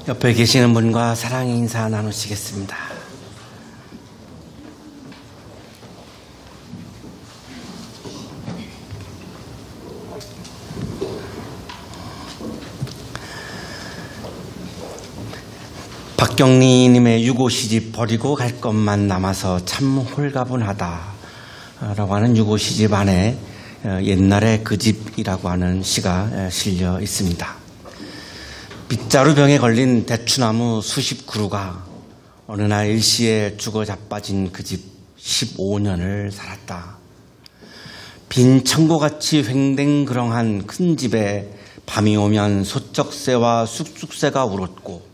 옆에 계시는 분과 사랑의 인사 나누시겠습니다. 박경리님의 유고시집 버리고 갈 것만 남아서 참 홀가분하다 라고 하는 유고시집 안에 옛날에 그 집이라고 하는 시가 실려 있습니다. 빗자루병에 걸린 대추나무 수십 그루가 어느 날 일시에 죽어 자빠진 그 집 15년을 살았다. 빈 창고같이 횡댕그렁한 큰 집에 밤이 오면 소쩍새와 쑥쑥새가 울었고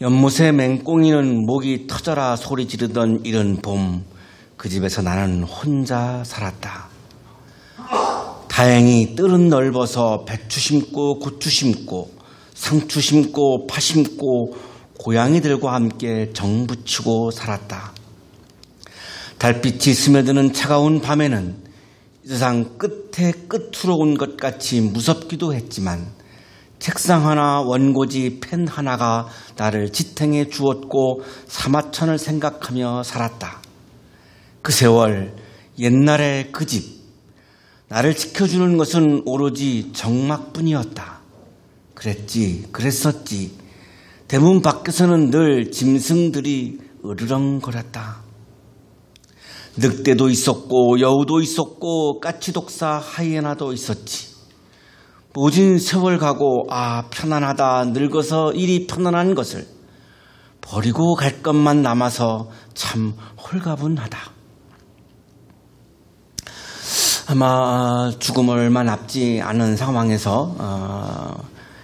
연못의 맹꽁이는 목이 터져라 소리 지르던 이른 봄, 그 집에서 나는 혼자 살았다. 다행히 뜰은 넓어서 배추 심고 고추 심고 상추 심고 파 심고 고양이들과 함께 정 붙이고 살았다. 달빛이 스며드는 차가운 밤에는 세상 끝에 끝으로 온 것 같이 무섭기도 했지만 책상 하나, 원고지, 펜 하나가 나를 지탱해 주었고 사마천을 생각하며 살았다. 그 세월, 옛날의 그 집, 나를 지켜주는 것은 오로지 정막뿐이었다. 그랬었지. 대문 밖에서는 늘 짐승들이 으르렁거렸다. 늑대도 있었고 여우도 있었고 까치독사 하이에나도 있었지. 모진 세월 가고 편안하다 늙어서 이리 편안한 것을 버리고 갈 것만 남아서 참 홀가분하다. 아마 죽음을 얼마 남지 않은 상황에서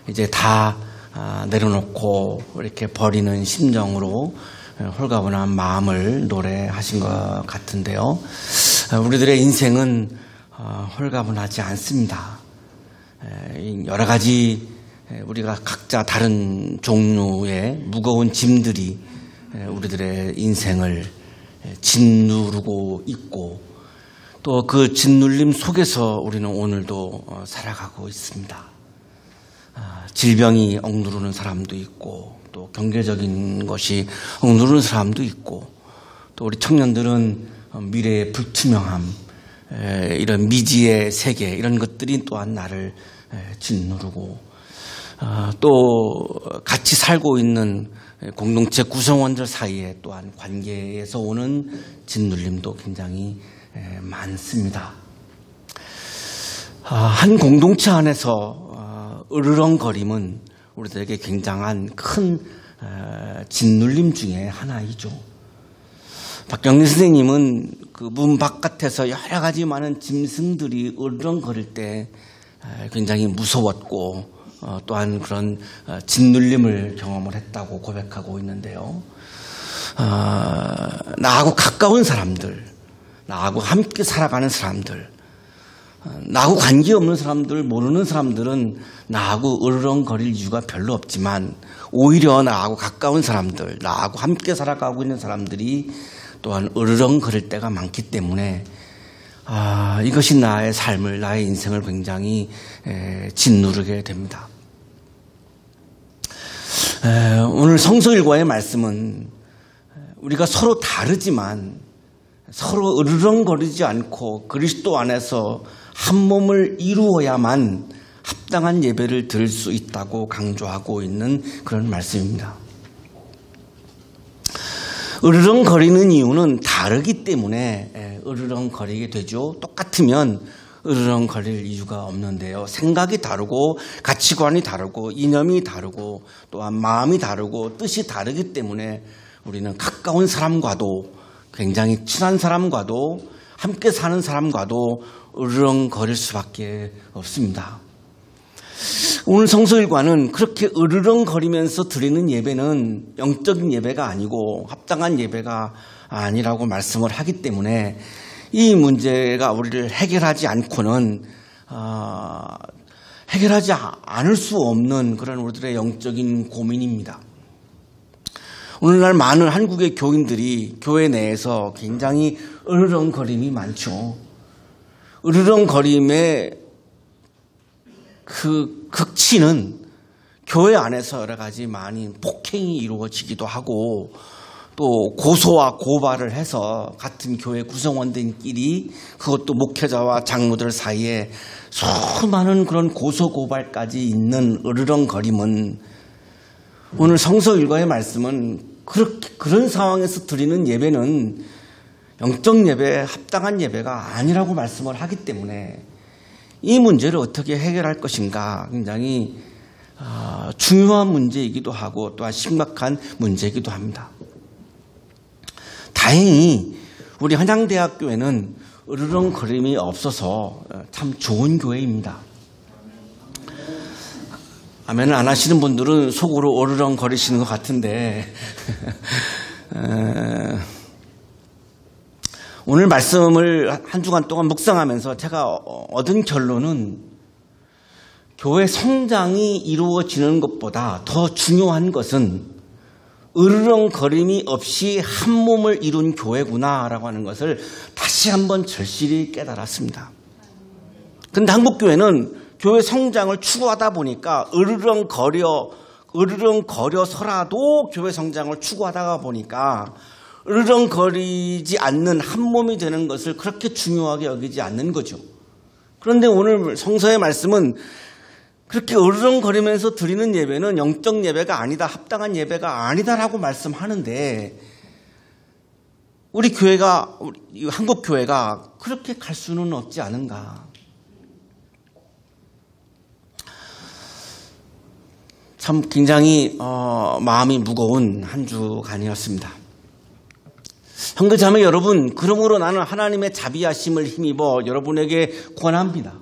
이제 다 내려놓고 이렇게 버리는 심정으로 홀가분한 마음을 노래하신 것 같은데요. 우리들의 인생은 홀가분하지 않습니다. 여러 가지 우리가 각자 다른 종류의 무거운 짐들이 우리들의 인생을 짓누르고 있고 또 그 짓눌림 속에서 우리는 오늘도 살아가고 있습니다. 질병이 억누르는 사람도 있고 또 경제적인 것이 억누르는 사람도 있고 또 우리 청년들은 미래의 불투명함, 이런 미지의 세계 이런 것들이 또한 나를 짓누르고 또 같이 살고 있는 공동체 구성원들 사이에 또한 관계에서 오는 짓눌림도 굉장히 많습니다. 한 공동체 안에서 으르렁거림은 우리들에게 굉장한 큰 짓눌림 중에 하나이죠. 박경리 선생님은 그 문 바깥에서 여러 가지 많은 짐승들이 으르렁거릴 때 굉장히 무서웠고 또한 그런 짓눌림을 경험을 했다고 고백하고 있는데요. 나하고 가까운 사람들, 나하고 함께 살아가는 사람들, 나하고 관계없는 사람들, 모르는 사람들은 나하고 으르렁거릴 이유가 별로 없지만 오히려 나하고 가까운 사람들, 나하고 함께 살아가고 있는 사람들이 또한 으르렁거릴 때가 많기 때문에 이것이 나의 삶을, 나의 인생을 굉장히 짓누르게 됩니다. 오늘 성서일과의 말씀은 우리가 서로 다르지만 서로 으르렁거리지 않고 그리스도 안에서 한 몸을 이루어야만 합당한 예배를 드릴 수 있다고 강조하고 있는 그런 말씀입니다. 으르렁거리는 이유는 다르기 때문에 으르렁거리게 되죠. 똑같으면 으르렁거릴 이유가 없는데요. 생각이 다르고 가치관이 다르고 이념이 다르고 또한 마음이 다르고 뜻이 다르기 때문에 우리는 가까운 사람과도 굉장히 친한 사람과도 함께 사는 사람과도 으르렁거릴 수밖에 없습니다. 오늘 성서일과는 그렇게 으르렁거리면서 드리는 예배는 영적인 예배가 아니고 합당한 예배가 아니라고 말씀을 하기 때문에 이 문제가 우리를 해결하지 않고는 해결하지 않을 수 없는 그런 우리들의 영적인 고민입니다. 오늘날 많은 한국의 교인들이 교회 내에서 굉장히 으르렁거림이 많죠. 으르렁거림의 그 극치는 교회 안에서 여러 가지 많이 폭행이 이루어지기도 하고 또 고소와 고발을 해서 같은 교회 구성원들끼리 그것도 목회자와 장로들 사이에 수많은 그런 고소 고발까지 있는 으르렁거림은 오늘 성서 일과의 말씀은 그런 상황에서 드리는 예배는 영적 예배, 합당한 예배가 아니라고 말씀을 하기 때문에 이 문제를 어떻게 해결할 것인가 굉장히 중요한 문제이기도 하고 또한 심각한 문제이기도 합니다. 다행히 우리 한양대학교에는 으르렁거림이 없어서 참 좋은 교회입니다. 아멘을 안 하시는 분들은 속으로 으르렁거리시는 것 같은데 오늘 말씀을 한 주간 동안 묵상하면서 제가 얻은 결론은 교회 성장이 이루어지는 것보다 더 중요한 것은 으르렁거림이 없이 한 몸을 이룬 교회구나라고 하는 것을 다시 한번 절실히 깨달았습니다. 그런데 한국교회는 교회 성장을 추구하다 보니까 으르렁거려서라도 교회 성장을 추구하다가 보니까 으르렁거리지 않는 한 몸이 되는 것을 그렇게 중요하게 여기지 않는 거죠. 그런데 오늘 성서의 말씀은 그렇게 으르렁거리면서 드리는 예배는 영적 예배가 아니다, 합당한 예배가 아니다라고 말씀하는데 우리 교회가, 우리 한국 교회가 그렇게 갈 수는 없지 않은가. 참 굉장히 마음이 무거운 한 주간이었습니다. 형제자매 여러분, 그러므로 나는 하나님의 자비하심을 힘입어 여러분에게 권합니다.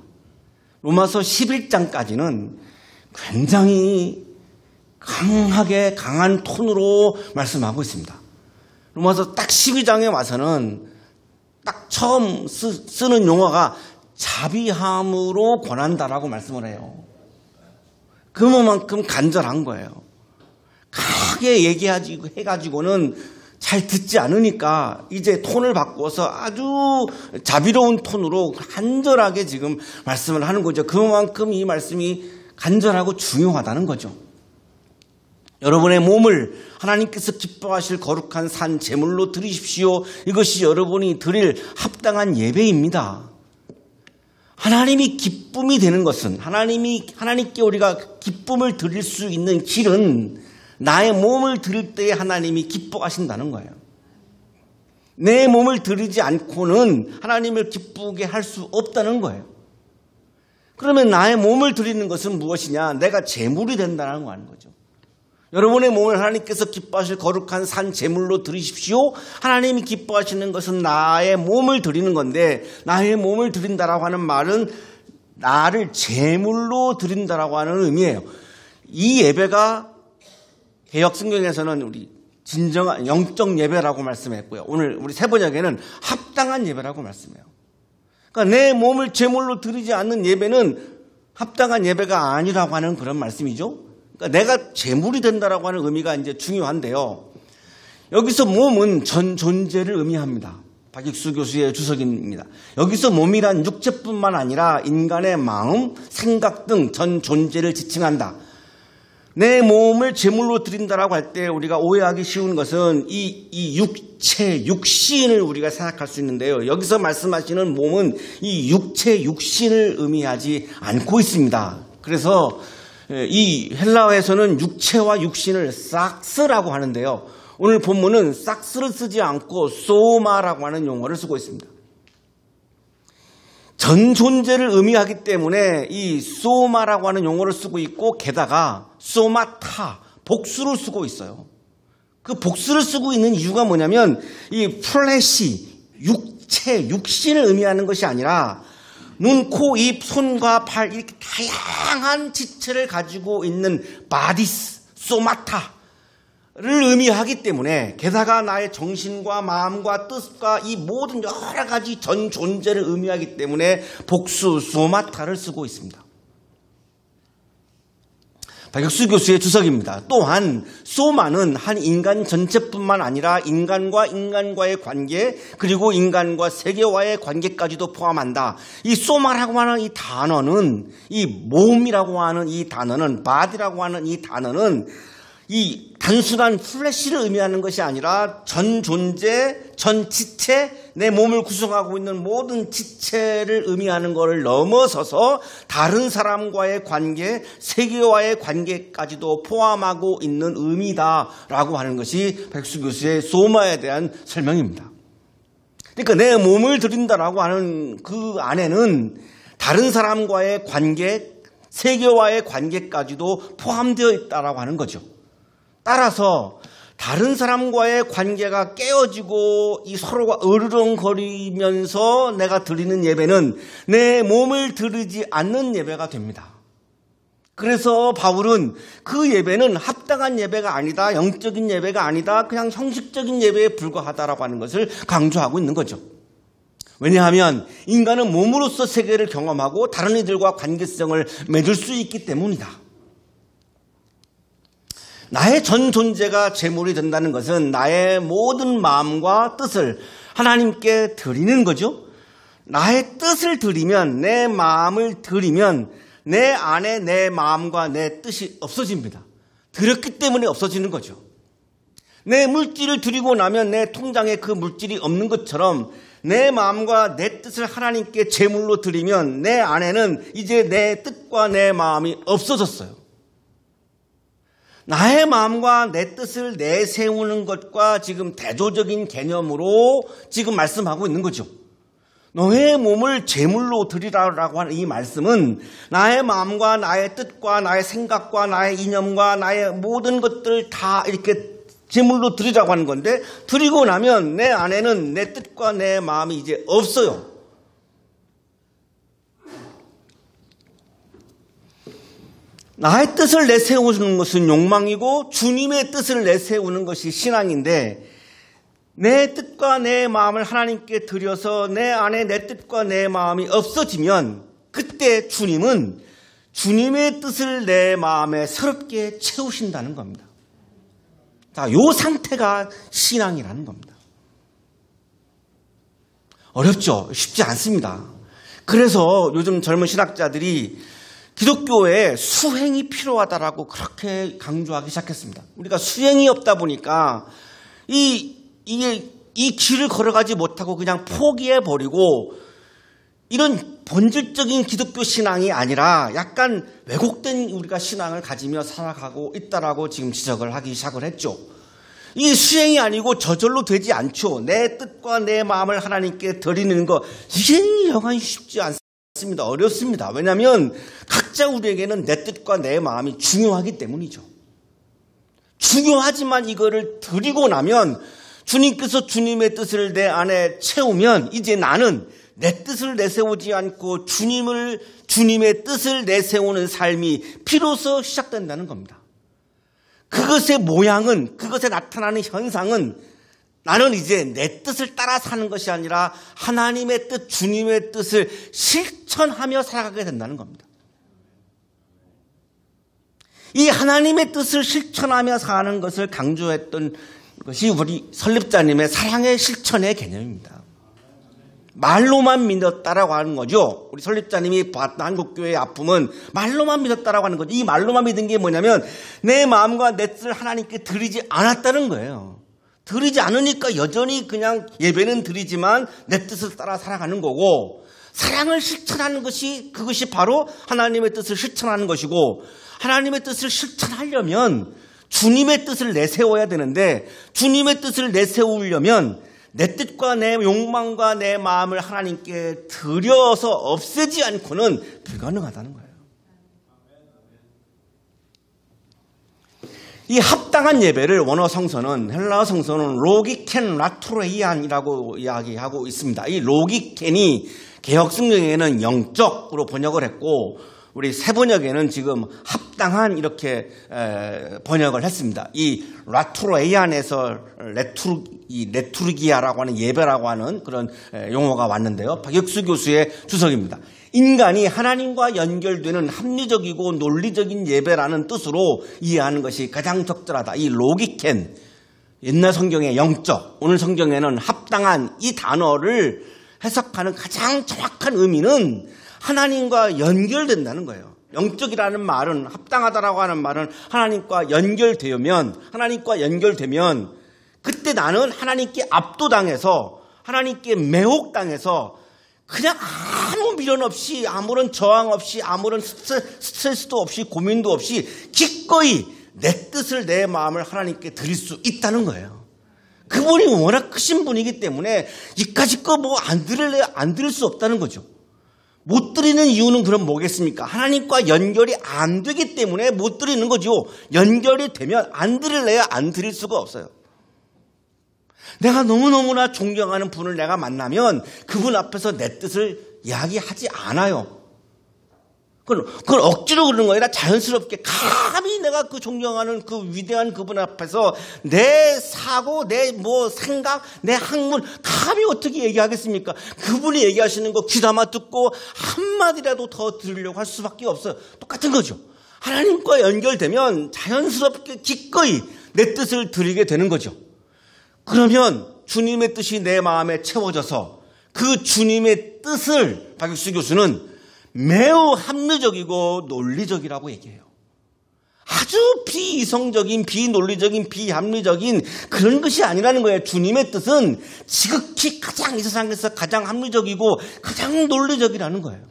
로마서 11장까지는 굉장히 강한 톤으로 말씀하고 있습니다. 로마서 딱 12장에 와서는 딱 처음 쓰는 용어가 자비함으로 권한다라고 말씀을 해요. 그만큼 간절한 거예요. 강하게 얘기해가지고는 잘 듣지 않으니까 이제 톤을 바꿔서 아주 자비로운 톤으로 간절하게 지금 말씀을 하는 거죠. 그만큼 이 말씀이 간절하고 중요하다는 거죠. 여러분의 몸을 하나님께서 기뻐하실 거룩한 산 제물로 드리십시오. 이것이 여러분이 드릴 합당한 예배입니다. 하나님이 기쁨이 되는 것은 하나님께 우리가 기쁨을 드릴 수 있는 길은 나의 몸을 드릴 때에 하나님이 기뻐하신다는 거예요. 내 몸을 드리지 않고는 하나님을 기쁘게 할 수 없다는 거예요. 그러면 나의 몸을 드리는 것은 무엇이냐? 내가 제물이 된다는 거 하는 거죠. 여러분의 몸을 하나님께서 기뻐하실 거룩한 산 제물로 드리십시오. 하나님이 기뻐하시는 것은 나의 몸을 드리는 건데 나의 몸을 드린다라고 하는 말은 나를 제물로 드린다라고 하는 의미예요. 이 예배가 개역 성경에서는 우리 진정한 영적 예배라고 말씀했고요. 오늘 우리 세번역에는 합당한 예배라고 말씀해요. 그러니까 내 몸을 제물로 드리지 않는 예배는 합당한 예배가 아니라고 하는 그런 말씀이죠. 그러니까 내가 제물이 된다라고 하는 의미가 이제 중요한데요. 여기서 몸은 전 존재를 의미합니다. 박익수 교수의 주석입니다. 여기서 몸이란 육체뿐만 아니라 인간의 마음, 생각 등 전 존재를 지칭한다. 내 몸을 제물로 드린다라고 할 때 우리가 오해하기 쉬운 것은 이 육체, 육신을 우리가 생각할 수 있는데요. 여기서 말씀하시는 몸은 이 육체, 육신을 의미하지 않고 있습니다. 그래서 이 헬라어에서는 육체와 육신을 삭스라고 하는데요. 오늘 본문은 삭스를 쓰지 않고 소마라고 하는 용어를 쓰고 있습니다. 전 존재를 의미하기 때문에 이 소마라고 하는 용어를 쓰고 있고 게다가 소마타, 복수를 쓰고 있어요. 그 복수를 쓰고 있는 이유가 뭐냐면 이 플래시, 육체, 육신을 의미하는 것이 아니라 눈, 코, 입, 손과 발 이렇게 다양한 지체를 가지고 있는 바디스, 소마타 를 의미하기 때문에 게다가 나의 정신과 마음과 뜻과 이 모든 여러 가지 전 존재를 의미하기 때문에 복수 소마타를 쓰고 있습니다. 박혁수 교수의 주석입니다. 또한 소마는 한 인간 전체뿐만 아니라 인간과 인간과의 관계, 그리고 인간과 세계와의 관계까지도 포함한다. 이 소마라고 하는 이 단어는, 이 몸이라고 하는 이 단어는, body라고 하는 이 단어는 이 단순한 플래시를 의미하는 것이 아니라 전 존재, 전 지체, 내 몸을 구성하고 있는 모든 지체를 의미하는 것을 넘어서서 다른 사람과의 관계, 세계와의 관계까지도 포함하고 있는 의미다라고 하는 것이 백수 교수의 소마에 대한 설명입니다. 그러니까 내 몸을 드린다라고 하는 그 안에는 다른 사람과의 관계, 세계와의 관계까지도 포함되어 있다라고 하는 거죠. 따라서 다른 사람과의 관계가 깨어지고 이 서로가 으르렁거리면서 내가 드리는 예배는 내 몸을 드리지 않는 예배가 됩니다. 그래서 바울은 그 예배는 합당한 예배가 아니다, 영적인 예배가 아니다, 그냥 형식적인 예배에 불과하다라고 하는 것을 강조하고 있는 거죠. 왜냐하면 인간은 몸으로서 세계를 경험하고 다른 이들과 관계성을 맺을 수 있기 때문이다. 나의 전 존재가 제물이 된다는 것은 나의 모든 마음과 뜻을 하나님께 드리는 거죠. 나의 뜻을 드리면, 내 마음을 드리면 내 안에 내 마음과 내 뜻이 없어집니다. 드렸기 때문에 없어지는 거죠. 내 물질을 드리고 나면 내 통장에 그 물질이 없는 것처럼 내 마음과 내 뜻을 하나님께 제물로 드리면 내 안에는 이제 내 뜻과 내 마음이 없어졌어요. 나의 마음과 내 뜻을 내세우는 것과 지금 대조적인 개념으로 지금 말씀하고 있는 거죠. 너의 몸을 제물로 드리라고 하는 이 말씀은 나의 마음과 나의 뜻과 나의 생각과 나의 이념과 나의 모든 것들을 다 이렇게 제물로 드리라고 하는 건데, 드리고 나면 내 안에는 내 뜻과 내 마음이 이제 없어요. 나의 뜻을 내세우는 것은 욕망이고 주님의 뜻을 내세우는 것이 신앙인데, 내 뜻과 내 마음을 하나님께 드려서 내 안에 내 뜻과 내 마음이 없어지면 그때 주님은 주님의 뜻을 내 마음에 새롭게 채우신다는 겁니다. 자, 요 상태가 신앙이라는 겁니다. 어렵죠? 쉽지 않습니다. 그래서 요즘 젊은 신학자들이 기독교에 수행이 필요하다라고 그렇게 강조하기 시작했습니다. 우리가 수행이 없다 보니까 이 길을 걸어가지 못하고 그냥 포기해버리고 이런 본질적인 기독교 신앙이 아니라 약간 왜곡된 우리가 신앙을 가지며 살아가고 있다라고 지금 지적을 하기 시작을 했죠. 이게 수행이 아니고 저절로 되지 않죠. 내 뜻과 내 마음을 하나님께 드리는 거, 이게 여간히 쉽지 않습니다. 어렵습니다. 왜냐하면 각자 우리에게는 내 뜻과 내 마음이 중요하기 때문이죠. 중요하지만 이거를 드리고 나면 주님께서 주님의 뜻을 내 안에 채우면 이제 나는 내 뜻을 내세우지 않고 주님의 뜻을 내세우는 삶이 비로소 시작된다는 겁니다. 그것의 모양은, 그것에 나타나는 현상은 나는 이제 내 뜻을 따라 사는 것이 아니라 하나님의 뜻, 주님의 뜻을 실천하며 살아가게 된다는 겁니다. 이 하나님의 뜻을 실천하며 사는 것을 강조했던 것이 우리 설립자님의 사랑의 실천의 개념입니다. 말로만 믿었다라고 하는 거죠. 우리 설립자님이 봤던 한국교회의 아픔은 말로만 믿었다라고 하는 거죠. 이 말로만 믿은 게 뭐냐면 내 마음과 내 뜻을 하나님께 드리지 않았다는 거예요. 드리지 않으니까 여전히 그냥 예배는 드리지만 내 뜻을 따라 살아가는 거고, 사랑을 실천하는 것이, 그것이 바로 하나님의 뜻을 실천하는 것이고, 하나님의 뜻을 실천하려면 주님의 뜻을 내세워야 되는데, 주님의 뜻을 내세우려면 내 뜻과 내 욕망과 내 마음을 하나님께 드려서 없애지 않고는 불가능하다는 거예요. 이 합당한 예배를 원어 성서는, 헬라어 성서는 로기켄 라투레이안이라고 이야기하고 있습니다. 이 로기켄이 개혁 성경에는 영적으로 번역을 했고, 우리 새번역에는 지금 합당한 이렇게 번역을 했습니다. 이 라투로에이안에서 레투르기아라고 하는 예배라고 하는 그런 용어가 왔는데요. 박혁수 교수의 주석입니다. 인간이 하나님과 연결되는 합리적이고 논리적인 예배라는 뜻으로 이해하는 것이 가장 적절하다. 이 로기켄, 옛날 성경의 영적, 오늘 성경에는 합당한 이 단어를 해석하는 가장 정확한 의미는 하나님과 연결된다는 거예요. 영적이라는 말은, 합당하다라고 하는 말은 하나님과 연결되면 그때 나는 하나님께 압도당해서, 하나님께 매혹당해서 그냥 아무 미련 없이, 아무런 저항 없이, 아무런 스트레스도 없이, 고민도 없이 기꺼이 내 뜻을, 내 마음을 하나님께 드릴 수 있다는 거예요. 그분이 워낙 크신 분이기 때문에 이까짓 거 뭐 안 드릴 수 없다는 거죠. 못 드리는 이유는 그럼 뭐겠습니까? 하나님과 연결이 안 되기 때문에 못 드리는 거죠. 연결이 되면 안 드릴래야 안 드릴 수가 없어요. 내가 너무너무나 존경하는 분을 내가 만나면 그분 앞에서 내 뜻을 이야기하지 않아요. 그건 억지로 그러는 거 아니라 자연스럽게 감히 내가 그 존경하는 그 위대한 그분 앞에서 내 사고, 내 생각, 내 학문 감히 어떻게 얘기하겠습니까? 그분이 얘기하시는 거 귀담아 듣고 한마디라도 더 들으려고 할 수밖에 없어요. 똑같은 거죠. 하나님과 연결되면 자연스럽게 기꺼이 내 뜻을 드리게 되는 거죠. 그러면 주님의 뜻이 내 마음에 채워져서 그 주님의 뜻을 박혁수 교수는 매우 합리적이고 논리적이라고 얘기해요. 아주 비이성적인, 비논리적인, 비합리적인 그런 것이 아니라는 거예요. 주님의 뜻은 지극히 가장 이 세상에서 가장 합리적이고 가장 논리적이라는 거예요.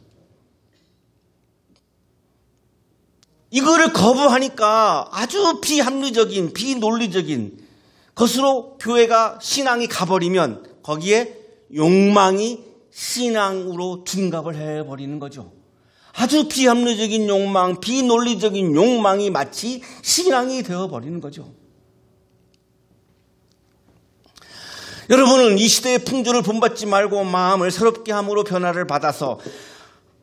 이거를 거부하니까 아주 비합리적인, 비논리적인 것으로 교회가 신앙이 가버리면 거기에 욕망이 신앙으로 둔갑을 해버리는 거죠. 아주 비합리적인 욕망, 비논리적인 욕망이 마치 신앙이 되어버리는 거죠. 여러분은 이 시대의 풍조를 본받지 말고 마음을 새롭게 함으로 변화를 받아서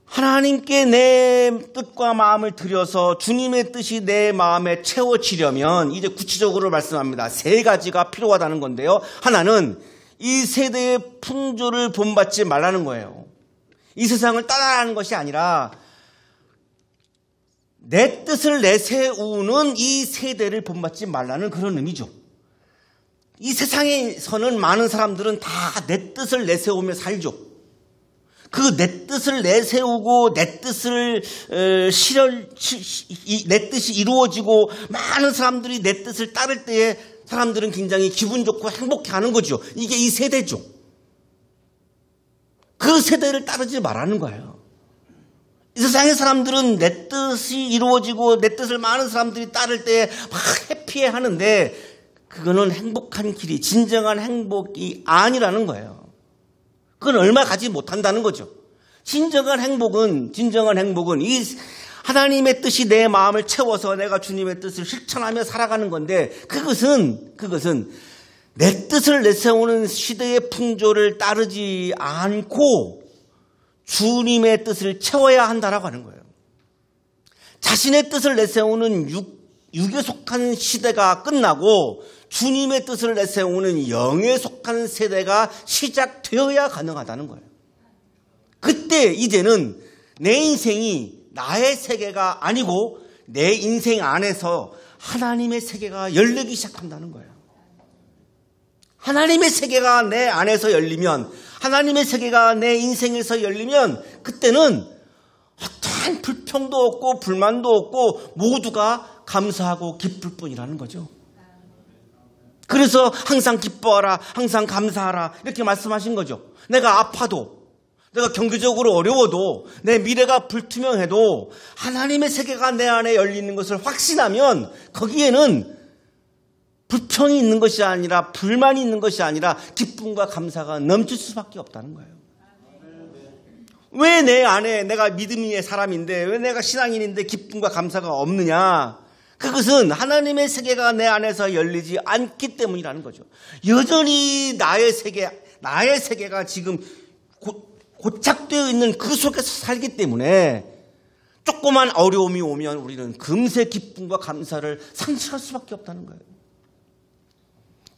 하나님께 내 뜻과 마음을 들여서 주님의 뜻이 내 마음에 채워지려면 이제 구체적으로 말씀합니다. 3가지가 필요하다는 건데요. 하나는 이 세대의 풍조를 본받지 말라는 거예요. 이 세상을 따라가는 것이 아니라 내 뜻을 내세우는 이 세대를 본받지 말라는 그런 의미죠. 이 세상에서는 많은 사람들은 다 내 뜻을 내세우며 살죠. 그 내 뜻을 내세우고 내 뜻이 이루어지고 많은 사람들이 내 뜻을 따를 때에 사람들은 굉장히 기분 좋고 행복해하는 거죠. 이게 이 세대죠. 그 세대를 따르지 말라는 거예요. 이 세상의 사람들은 내 뜻이 이루어지고 내 뜻을 많은 사람들이 따를 때 막 해피해하는데 그거는 행복한 길이, 진정한 행복이 아니라는 거예요. 그건 얼마 가지 못한다는 거죠. 진정한 행복은 이 하나님의 뜻이 내 마음을 채워서 내가 주님의 뜻을 실천하며 살아가는 건데 그것은 내 뜻을 내세우는 시대의 풍조를 따르지 않고 주님의 뜻을 채워야 한다라고 하는 거예요. 자신의 뜻을 내세우는 육에 속한 시대가 끝나고 주님의 뜻을 내세우는 영에 속한 세대가 시작되어야 가능하다는 거예요. 그때 이제는 내 인생이 나의 세계가 아니고 내 인생 안에서 하나님의 세계가 열리기 시작한다는 거예요. 하나님의 세계가 내 안에서 열리면, 하나님의 세계가 내 인생에서 열리면 그때는 어떠한 불평도 없고 불만도 없고 모두가 감사하고 기쁠 뿐이라는 거죠. 그래서 항상 기뻐하라, 항상 감사하라 이렇게 말씀하신 거죠. 내가 아파도, 내가 경제적으로 어려워도, 내 미래가 불투명해도 하나님의 세계가 내 안에 열리는 것을 확신하면 거기에는 불평이 있는 것이 아니라, 불만이 있는 것이 아니라 기쁨과 감사가 넘칠 수밖에 없다는 거예요. 왜 내 안에, 내가 믿음의 사람인데, 왜 내가 신앙인인데 기쁨과 감사가 없느냐? 그것은 하나님의 세계가 내 안에서 열리지 않기 때문이라는 거죠. 여전히 나의 세계가 지금 고착되어 있는 그 속에서 살기 때문에 조그만 어려움이 오면 우리는 금세 기쁨과 감사를 상실할 수밖에 없다는 거예요.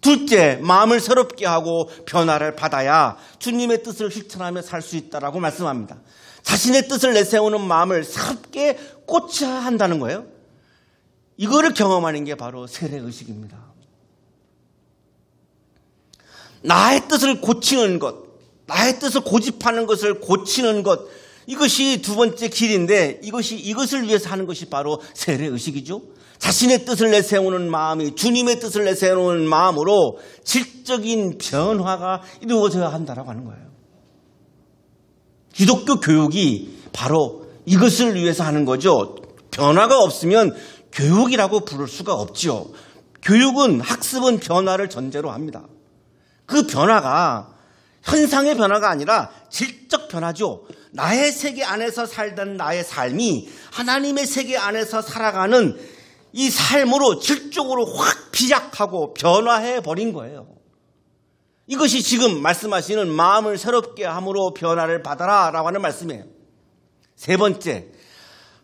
둘째, 마음을 새롭게 하고 변화를 받아야 주님의 뜻을 실천하며 살 수 있다라고 말씀합니다. 자신의 뜻을 내세우는 마음을 새롭게 꽂혀야 한다는 거예요. 이거를 경험하는 게 바로 세례의식입니다. 나의 뜻을 고치는 것, 나의 뜻을 고집하는 것을 고치는 것, 이것이 두 번째 길인데 이것을 위해서 하는 것이 바로 세례의식이죠. 자신의 뜻을 내세우는 마음이 주님의 뜻을 내세우는 마음으로 질적인 변화가 이루어져야 한다라고 하는 거예요. 기독교 교육이 바로 이것을 위해서 하는 거죠. 변화가 없으면 교육이라고 부를 수가 없지요. 교육은, 학습은 변화를 전제로 합니다. 그 변화가 현상의 변화가 아니라 질적 변화죠. 나의 세계 안에서 살던 나의 삶이 하나님의 세계 안에서 살아가는 이 삶으로 질적으로 확 비약하고 변화해버린 거예요. 이것이 지금 말씀하시는 마음을 새롭게 함으로 변화를 받아라 라고 하는 말씀이에요. 세 번째,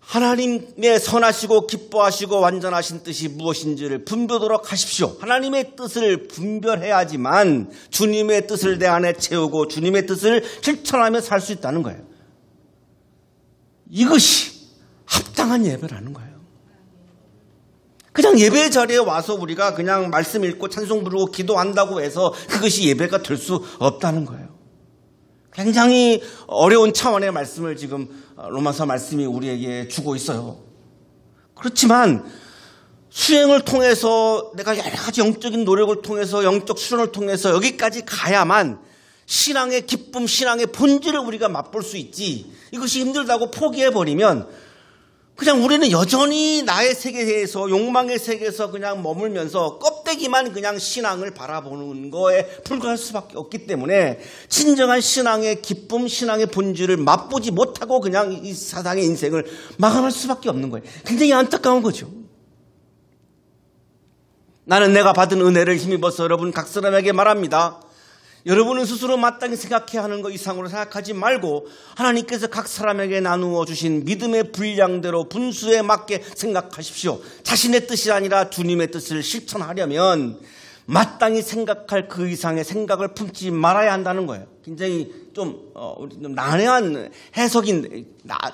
하나님의 선하시고 기뻐하시고 완전하신 뜻이 무엇인지를 분별하도록 하십시오. 하나님의 뜻을 분별해야지만 주님의 뜻을 내 안에 채우고 주님의 뜻을 실천하며 살 수 있다는 거예요. 이것이 합당한 예배라는 거예요. 그냥 예배 자리에 와서 우리가 그냥 말씀 읽고 찬송 부르고 기도한다고 해서 그것이 예배가 될 수 없다는 거예요. 굉장히 어려운 차원의 말씀을 지금 로마서 말씀이 우리에게 주고 있어요. 그렇지만 수행을 통해서 내가 여러 가지 영적인 노력을 통해서 영적 수련을 통해서 여기까지 가야만 신앙의 기쁨, 신앙의 본질을 우리가 맛볼 수 있지, 이것이 힘들다고 포기해버리면 그냥 우리는 여전히 나의 세계에서, 욕망의 세계에서 그냥 머물면서 껍데기만 그냥 신앙을 바라보는 거에 불과할 수밖에 없기 때문에 진정한 신앙의 기쁨, 신앙의 본질을 맛보지 못하고 그냥 이 사상의 인생을 마감할 수밖에 없는 거예요. 굉장히 안타까운 거죠. 나는 내가 받은 은혜를 힘입어서 여러분 각 사람에게 말합니다. 여러분은 스스로 마땅히 생각해야 하는 것 이상으로 생각하지 말고 하나님께서 각 사람에게 나누어 주신 믿음의 분량대로 분수에 맞게 생각하십시오. 자신의 뜻이 아니라 주님의 뜻을 실천하려면 마땅히 생각할 그 이상의 생각을 품지 말아야 한다는 거예요. 굉장히 좀 난해한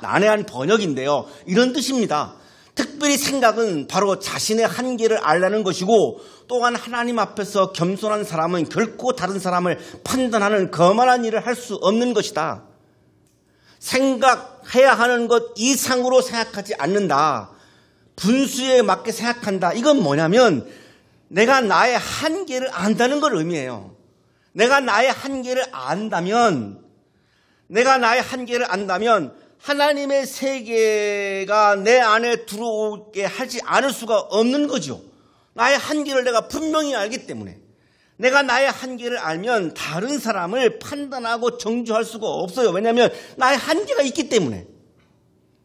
난해한 번역인데요. 이런 뜻입니다. 특별히 생각은 바로 자신의 한계를 알라는 것이고, 또한 하나님 앞에서 겸손한 사람은 결코 다른 사람을 판단하는 거만한 일을 할 수 없는 것이다. 생각해야 하는 것 이상으로 생각하지 않는다. 분수에 맞게 생각한다. 이건 뭐냐면 내가 나의 한계를 안다는 걸 의미해요. 내가 나의 한계를 안다면 하나님의 세계가 내 안에 들어오게 하지 않을 수가 없는 거죠. 나의 한계를 내가 분명히 알기 때문에. 내가 나의 한계를 알면 다른 사람을 판단하고 정죄할 수가 없어요. 왜냐하면 나의 한계가 있기 때문에.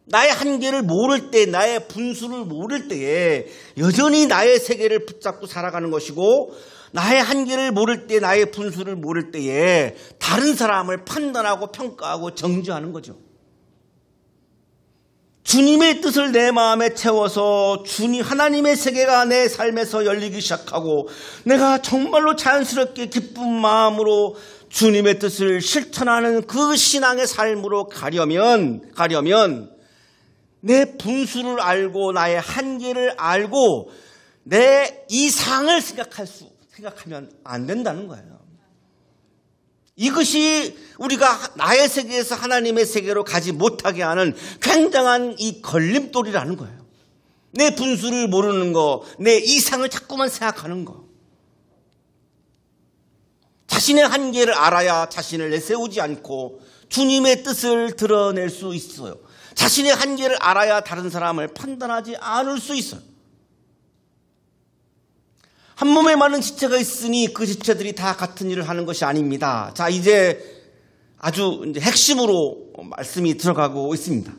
나의 한계를 모를 때, 나의 분수를 모를 때에 여전히 나의 세계를 붙잡고 살아가는 것이고, 나의 한계를 모를 때, 나의 분수를 모를 때에 다른 사람을 판단하고 평가하고 정죄하는 거죠. 주님의 뜻을 내 마음에 채워서 하나님의 세계가 내 삶에서 열리기 시작하고 내가 정말로 자연스럽게 기쁜 마음으로 주님의 뜻을 실천하는 그 신앙의 삶으로 가려면 내 분수를 알고 나의 한계를 알고 내 이상을 생각하면 안 된다는 거예요. 이것이 우리가 나의 세계에서 하나님의 세계로 가지 못하게 하는 굉장한 이 걸림돌이라는 거예요. 내 분수를 모르는 거, 내 이상을 자꾸만 생각하는 거. 자신의 한계를 알아야 자신을 내세우지 않고 주님의 뜻을 드러낼 수 있어요. 자신의 한계를 알아야 다른 사람을 판단하지 않을 수 있어요. 한 몸에 많은 지체가 있으니 그 지체들이 다 같은 일을 하는 것이 아닙니다. 자, 이제 아주 핵심으로 말씀이 들어가고 있습니다.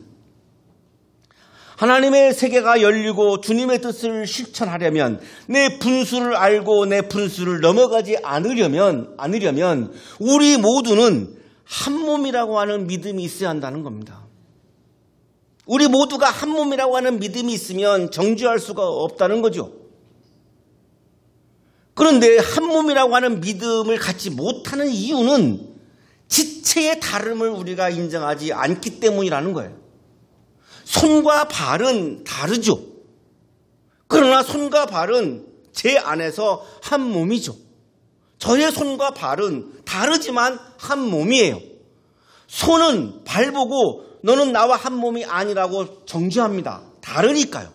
하나님의 세계가 열리고 주님의 뜻을 실천하려면 내 분수를 알고 내 분수를 넘어가지 않으려면 우리 모두는 한 몸이라고 하는 믿음이 있어야 한다는 겁니다. 우리 모두가 한 몸이라고 하는 믿음이 있으면 정죄할 수가 없다는 거죠. 그런데 한 몸이라고 하는 믿음을 갖지 못하는 이유는 지체의 다름을 우리가 인정하지 않기 때문이라는 거예요. 손과 발은 다르죠. 그러나 손과 발은 제 안에서 한 몸이죠. 저의 손과 발은 다르지만 한 몸이에요. 손은 발 보고 너는 나와 한 몸이 아니라고 정죄합니다. 다르니까요.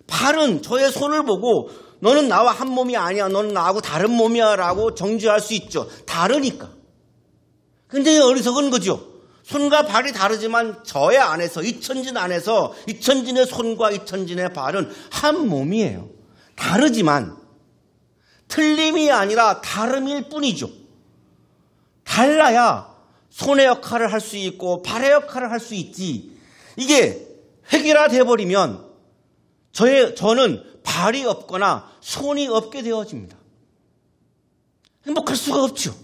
발은 저의 손을 보고 너는 나와 한 몸이 아니야, 너는 나하고 다른 몸이야 라고 정죄할 수 있죠. 다르니까. 굉장히 어리석은 거죠. 손과 발이 다르지만 저의 안에서, 이천진 안에서 이천진의 손과 이천진의 발은 한 몸이에요. 다르지만 틀림이 아니라 다름일 뿐이죠. 달라야 손의 역할을 할 수 있고 발의 역할을 할 수 있지. 이게 획일화돼 버리면 저는 발이 없거나 손이 없게 되어집니다. 행복할 수가 없죠.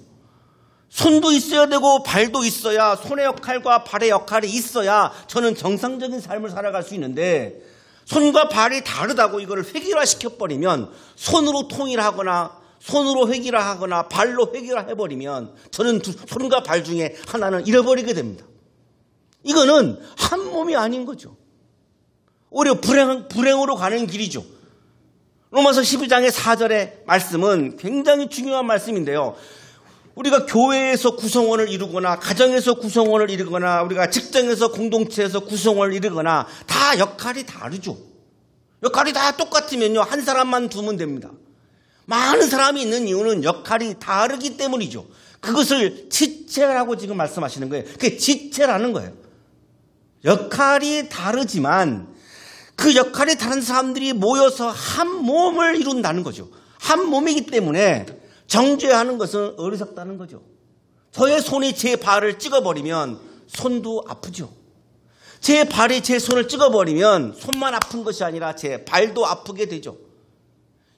손도 있어야 되고 발도 있어야, 손의 역할과 발의 역할이 있어야 저는 정상적인 삶을 살아갈 수 있는데, 손과 발이 다르다고 이거를 획일화시켜버리면, 손으로 통일하거나 손으로 획일화하거나 발로 획일화해버리면 저는 손과 발 중에 하나는 잃어버리게 됩니다. 이거는 한 몸이 아닌 거죠. 오히려 불행으로 가는 길이죠. 로마서 12장의 4절의 말씀은 굉장히 중요한 말씀인데요. 우리가 교회에서 구성원을 이루거나 가정에서 구성원을 이루거나 우리가 직장에서 공동체에서 구성원을 이루거나 다 역할이 다르죠. 역할이 다 똑같으면요, 한 사람만 두면 됩니다. 많은 사람이 있는 이유는 역할이 다르기 때문이죠. 그것을 지체라고 지금 말씀하시는 거예요. 그게 지체라는 거예요. 역할이 다르지만 그 역할이 다른 사람들이 모여서 한 몸을 이룬다는 거죠. 한 몸이기 때문에 정죄하는 것은 어리석다는 거죠. 저의 손이 제 발을 찍어버리면 손도 아프죠. 제 발이 제 손을 찍어버리면 손만 아픈 것이 아니라 제 발도 아프게 되죠.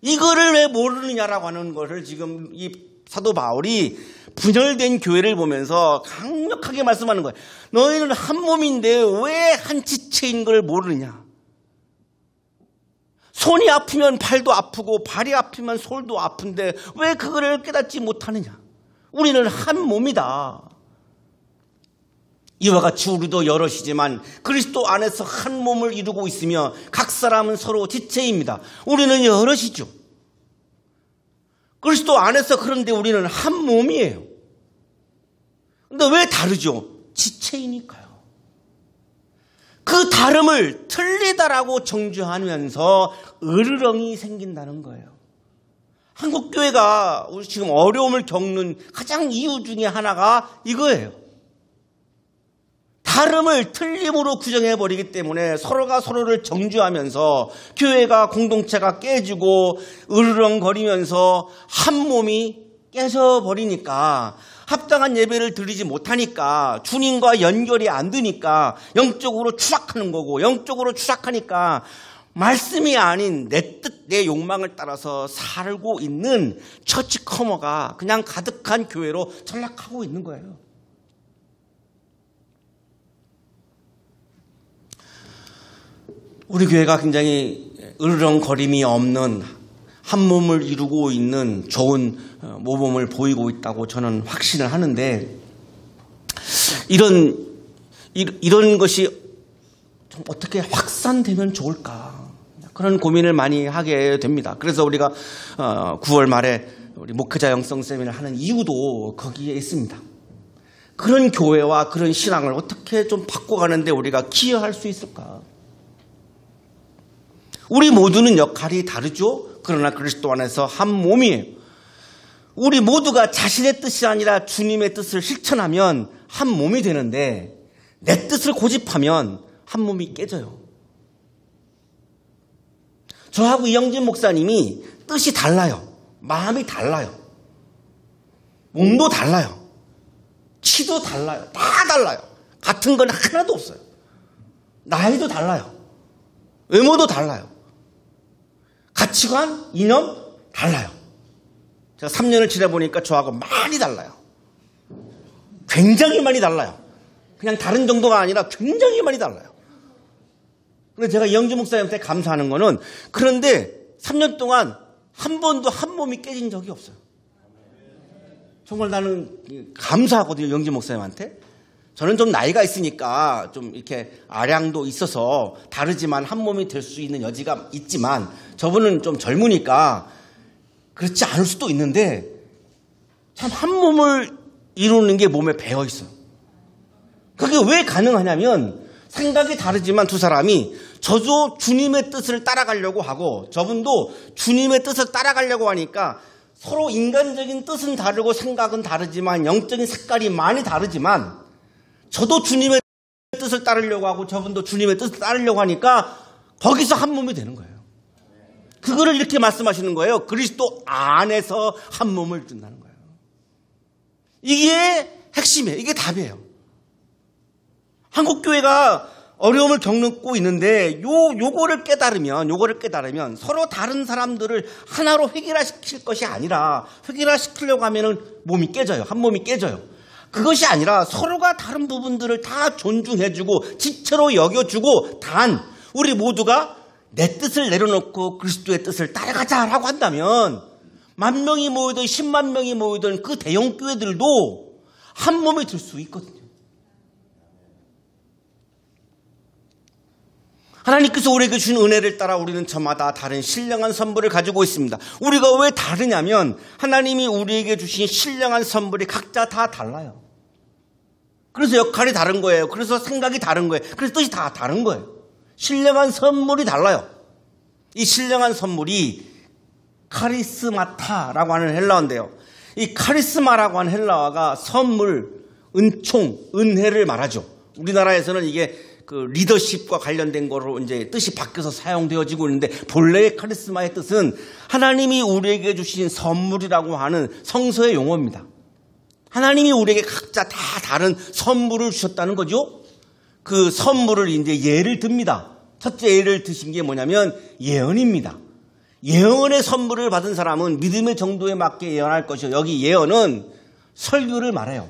이거를 왜 모르느냐라고 하는 것을 지금 이 사도 바울이 분열된 교회를 보면서 강력하게 말씀하는 거예요. 너희는 한 몸인데 왜 한 지체인 걸 모르느냐. 손이 아프면 발도 아프고 발이 아프면 손도 아픈데 왜 그거를 깨닫지 못하느냐. 우리는 한 몸이다. 이와 같이 우리도 여럿이지만 그리스도 안에서 한 몸을 이루고 있으며 각 사람은 서로 지체입니다. 우리는 여럿이죠. 그리스도 안에서 그런데 우리는 한 몸이에요. 근데 왜 다르죠? 지체이니까요. 그 다름을 틀리다라고 정죄하면서 으르렁이 생긴다는 거예요. 한국교회가 우리 지금 어려움을 겪는 가장 이유 중에 하나가 이거예요. 다름을 틀림으로 규정해버리기 때문에 서로가 서로를 정죄하면서 교회가, 공동체가 깨지고 으르렁거리면서 한 몸이 깨져버리니까, 합당한 예배를 드리지 못하니까, 주님과 연결이 안 되니까 영적으로 추락하는 거고, 영적으로 추락하니까 말씀이 아닌 내 뜻, 내 욕망을 따라서 살고 있는 처치 커머가 그냥 가득한 교회로 전락하고 있는 거예요. 우리 교회가 굉장히 으르렁거림이 없는 한 몸을 이루고 있는 좋은 모범을 보이고 있다고 저는 확신을 하는데, 이런 것이 좀 어떻게 확산되면 좋을까, 그런 고민을 많이 하게 됩니다. 그래서 우리가 9월 말에 우리 목회자 영성 세미나를 하는 이유도 거기에 있습니다. 그런 교회와 그런 신앙을 어떻게 좀 바꿔가는데 우리가 기여할 수 있을까? 우리 모두는 역할이 다르죠. 그러나 그리스도 안에서 한 몸이에요. 우리 모두가 자신의 뜻이 아니라 주님의 뜻을 실천하면 한 몸이 되는데, 내 뜻을 고집하면 한 몸이 깨져요. 저하고 이영진 목사님이 뜻이 달라요. 마음이 달라요. 몸도 달라요. 키도 달라요. 다 달라요. 같은 건 하나도 없어요. 나이도 달라요. 외모도 달라요. 가치관, 이념 달라요. 제가 3년을 지내보니까 저하고 많이 달라요. 굉장히 많이 달라요. 그냥 다른 정도가 아니라 굉장히 많이 달라요. 근데 제가 영주 목사님한테 감사하는 거는 그런데 3년 동안 한 번도 한 몸이 깨진 적이 없어요. 정말 나는 감사하거든요, 영주 목사님한테. 저는 좀 나이가 있으니까 좀 이렇게 아량도 있어서 다르지만 한 몸이 될 수 있는 여지가 있지만 저분은 좀 젊으니까 그렇지 않을 수도 있는데 참 한 몸을 이루는 게 몸에 배어 있어요. 그게 왜 가능하냐면 생각이 다르지만 두 사람이 저도 주님의 뜻을 따라가려고 하고 저분도 주님의 뜻을 따라가려고 하니까 서로 인간적인 뜻은 다르고 생각은 다르지만 영적인 색깔이 많이 다르지만 저도 주님의 뜻을 따르려고 하고 저분도 주님의 뜻을 따르려고 하니까 거기서 한 몸이 되는 거예요. 그거를 이렇게 말씀하시는 거예요. 그리스도 안에서 한 몸을 준다는 거예요. 이게 핵심이에요. 이게 답이에요. 한국교회가 어려움을 겪고 있는데 요거를 깨달으면 서로 다른 사람들을 하나로 획일화시킬 것이 아니라 획일화시키려고 하면은 몸이 깨져요. 한 몸이 깨져요. 그것이 아니라 서로가 다른 부분들을 다 존중해주고 지체로 여겨주고 단 우리 모두가 내 뜻을 내려놓고 그리스도의 뜻을 따라가자라고 한다면 10,000명이 모이든 10만 명이 모이든 그 대형 교회들도 한 몸이 될 수 있거든요. 하나님께서 우리에게 주신 은혜를 따라 우리는 저마다 다른 신령한 선물을 가지고 있습니다. 우리가 왜 다르냐면 하나님이 우리에게 주신 신령한 선물이 각자 다 달라요. 그래서 역할이 다른 거예요. 그래서 생각이 다른 거예요. 그래서 뜻이 다 다른 거예요. 신령한 선물이 달라요. 이 신령한 선물이 카리스마타라고 하는 헬라어인데요. 이 카리스마라고 하는 헬라어가 선물, 은총, 은혜를 말하죠. 우리나라에서는 이게 그 리더십과 관련된 거로 이제 뜻이 바뀌어서 사용되어지고 있는데 본래의 카리스마의 뜻은 하나님이 우리에게 주신 선물이라고 하는 성서의 용어입니다. 하나님이 우리에게 각자 다 다른 선물을 주셨다는 거죠. 그 선물을 이제 예를 듭니다. 첫째 예를 드신 게 뭐냐면 예언입니다. 예언의 선물을 받은 사람은 믿음의 정도에 맞게 예언할 것이요. 여기 예언은 설교를 말해요.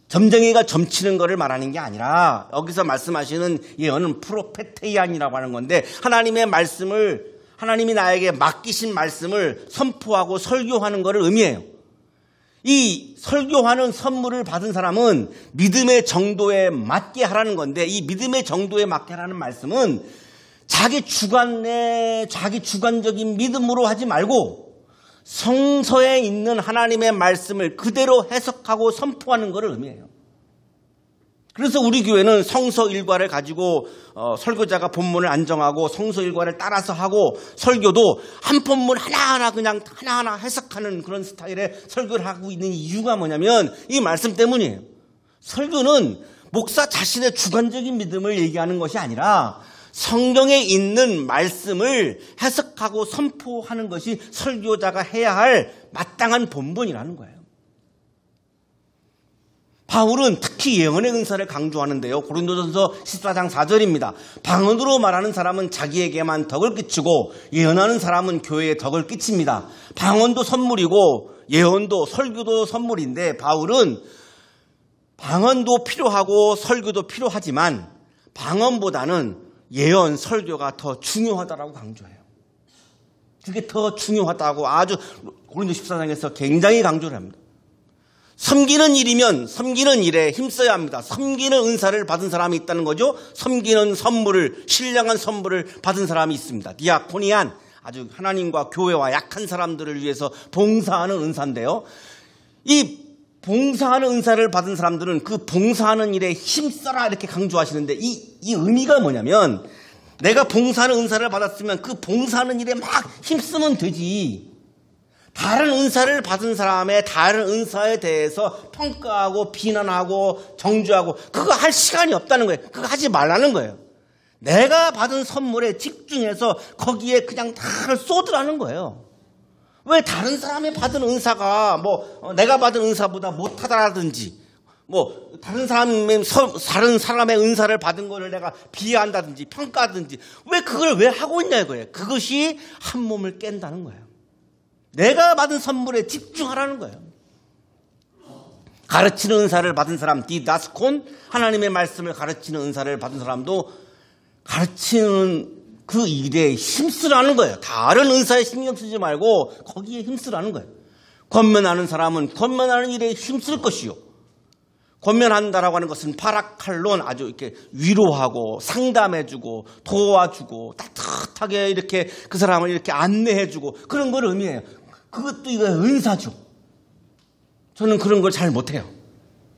점쟁이가 점치는 것을 말하는 게 아니라 여기서 말씀하시는 예언은 프로페테이안이라고 하는 건데 하나님의 말씀을 하나님이 나에게 맡기신 말씀을 선포하고 설교하는 것을 의미해요. 이 설교하는 선물을 받은 사람은 믿음의 정도에 맞게 하라는 건데 이 믿음의 정도에 맞게 하라는 말씀은 자기 주관적인 믿음으로 하지 말고 성서에 있는 하나님의 말씀을 그대로 해석하고 선포하는 것을 의미해요. 그래서 우리 교회는 성서 일과를 가지고 설교자가 본문을 안정하고 성서 일과를 따라서 하고 설교도 한 본문 하나하나 그냥 하나하나 해석하는 그런 스타일의 설교를 하고 있는 이유가 뭐냐면 이 말씀 때문이에요. 설교는 목사 자신의 주관적인 믿음을 얘기하는 것이 아니라 성경에 있는 말씀을 해석하고 선포하는 것이 설교자가 해야 할 마땅한 본분이라는 거예요. 바울은 특히 예언의 은사를 강조하는데요. 고린도전서 14장 4절입니다. 방언으로 말하는 사람은 자기에게만 덕을 끼치고 예언하는 사람은 교회에 덕을 끼칩니다. 방언도 선물이고 예언도 설교도 선물인데 바울은 방언도 필요하고 설교도 필요하지만 방언보다는 예언, 설교가 더 중요하다라고 강조해요. 그게 더 중요하다고 아주 고린도 14장에서 굉장히 강조를 합니다. 섬기는 일이면 섬기는 일에 힘써야 합니다. 섬기는 은사를 받은 사람이 있다는 거죠. 섬기는 선물을, 신령한 선물을 받은 사람이 있습니다. 디아코니안, 아주 하나님과 교회와 약한 사람들을 위해서 봉사하는 은사인데요. 이 봉사하는 은사를 받은 사람들은 그 봉사하는 일에 힘써라 이렇게 강조하시는데 이 의미가 뭐냐면 내가 봉사하는 은사를 받았으면 그 봉사하는 일에 막 힘쓰면 되지. 다른 은사를 받은 사람의 다른 은사에 대해서 평가하고 비난하고 정죄하고 그거 할 시간이 없다는 거예요. 그거 하지 말라는 거예요. 내가 받은 선물에 집중해서 거기에 그냥 다 쏟으라는 거예요. 왜 다른 사람이 받은 은사가 내가 받은 은사보다 못하다라든지 다른 사람의 은사를 받은 거를 내가 비하한다든지 평가하든지 왜 그걸 왜 하고 있냐 이거예요. 그것이 한 몸을 깬다는 거예요. 내가 받은 선물에 집중하라는 거예요. 가르치는 은사를 받은 사람, 디다스콘, 하나님의 말씀을 가르치는 은사를 받은 사람도 가르치는 그 일에 힘쓰라는 거예요. 다른 은사에 신경 쓰지 말고 거기에 힘쓰라는 거예요. 권면하는 사람은 권면하는 일에 힘쓸 것이요. 권면한다라고 하는 것은 파라칼론, 아주 이렇게 위로하고 상담해주고 도와주고 따뜻하게 이렇게 그 사람을 이렇게 안내해주고 그런 걸 의미해요. 그것도 이거 은사죠. 저는 그런 걸 잘 못해요.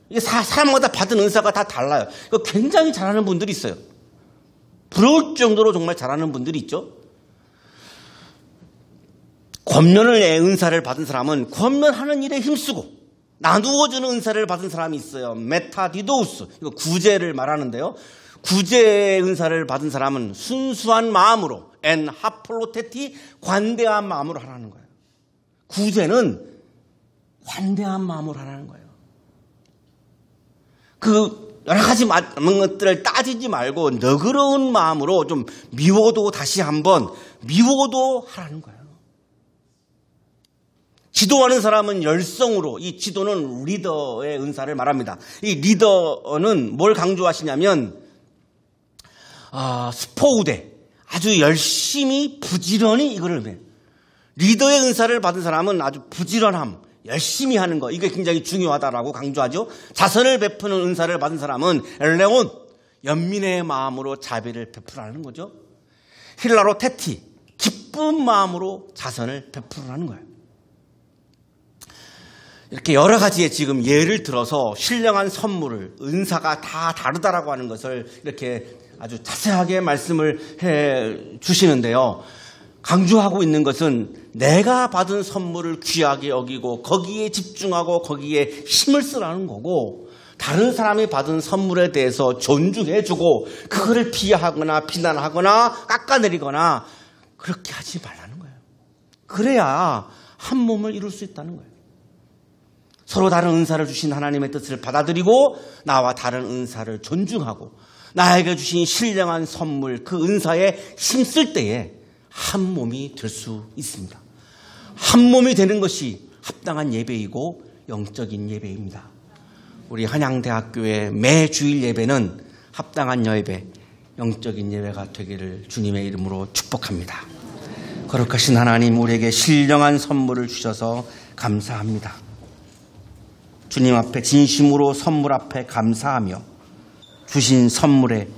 이게 사람마다 받은 은사가 다 달라요. 이거 굉장히 잘하는 분들이 있어요. 부러울 정도로 정말 잘하는 분들이 있죠. 권면을 은사를 받은 사람은 권면하는 일에 힘쓰고 나누어주는 은사를 받은 사람이 있어요. 메타디도우스, 이거 구제를 말하는데요. 구제의 은사를 받은 사람은 순수한 마음으로 엔 하폴로테티, 관대한 마음으로 하라는 거예요. 구제는 관대한 마음으로 하라는 거예요. 그 여러 가지 많은 것들을 따지지 말고 너그러운 마음으로 좀 미워도 다시 한번 미워도 하라는 거예요. 지도하는 사람은 열성으로, 이 지도는 리더의 은사를 말합니다. 이 리더는 뭘 강조하시냐면 스포우대, 아주 열심히 부지런히 이거를 의미해요. 리더의 은사를 받은 사람은 아주 부지런함, 열심히 하는 거, 이게 굉장히 중요하다라고 강조하죠. 자선을 베푸는 은사를 받은 사람은 엘레온, 연민의 마음으로 자비를 베푸라는 거죠. 힐라로 테티, 기쁜 마음으로 자선을 베푸라는 거예요. 이렇게 여러 가지의 지금 예를 들어서 신령한 선물을, 은사가 다 다르다라고 하는 것을 이렇게 아주 자세하게 말씀을 해 주시는데요. 강조하고 있는 것은 내가 받은 선물을 귀하게 여기고 거기에 집중하고 거기에 힘을 쓰라는 거고, 다른 사람이 받은 선물에 대해서 존중해주고 그거를 비하하거나 비난하거나 깎아내리거나 그렇게 하지 말라는 거예요. 그래야 한 몸을 이룰 수 있다는 거예요. 서로 다른 은사를 주신 하나님의 뜻을 받아들이고 나와 다른 은사를 존중하고 나에게 주신 신령한 선물, 그 은사에 힘쓸 때에 한 몸이 될 수 있습니다. 한 몸이 되는 것이 합당한 예배이고 영적인 예배입니다. 우리 한양대학교의 매 주일 예배는 합당한 예배, 영적인 예배가 되기를 주님의 이름으로 축복합니다. 거룩하신 하나님, 우리에게 신령한 선물을 주셔서 감사합니다. 주님 앞에 진심으로 선물 앞에 감사하며 주신 선물에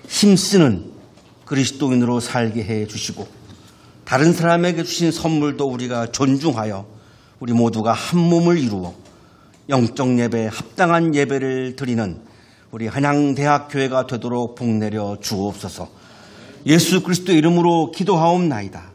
힘쓰는 그리스도인으로 살게 해 주시고, 다른 사람에게 주신 선물도 우리가 존중하여 우리 모두가 한 몸을 이루어 영적 예배, 합당한 예배를 드리는 우리 한양대학교회가 되도록 복내려 주옵소서. 예수 그리스도 이름으로 기도하옵나이다.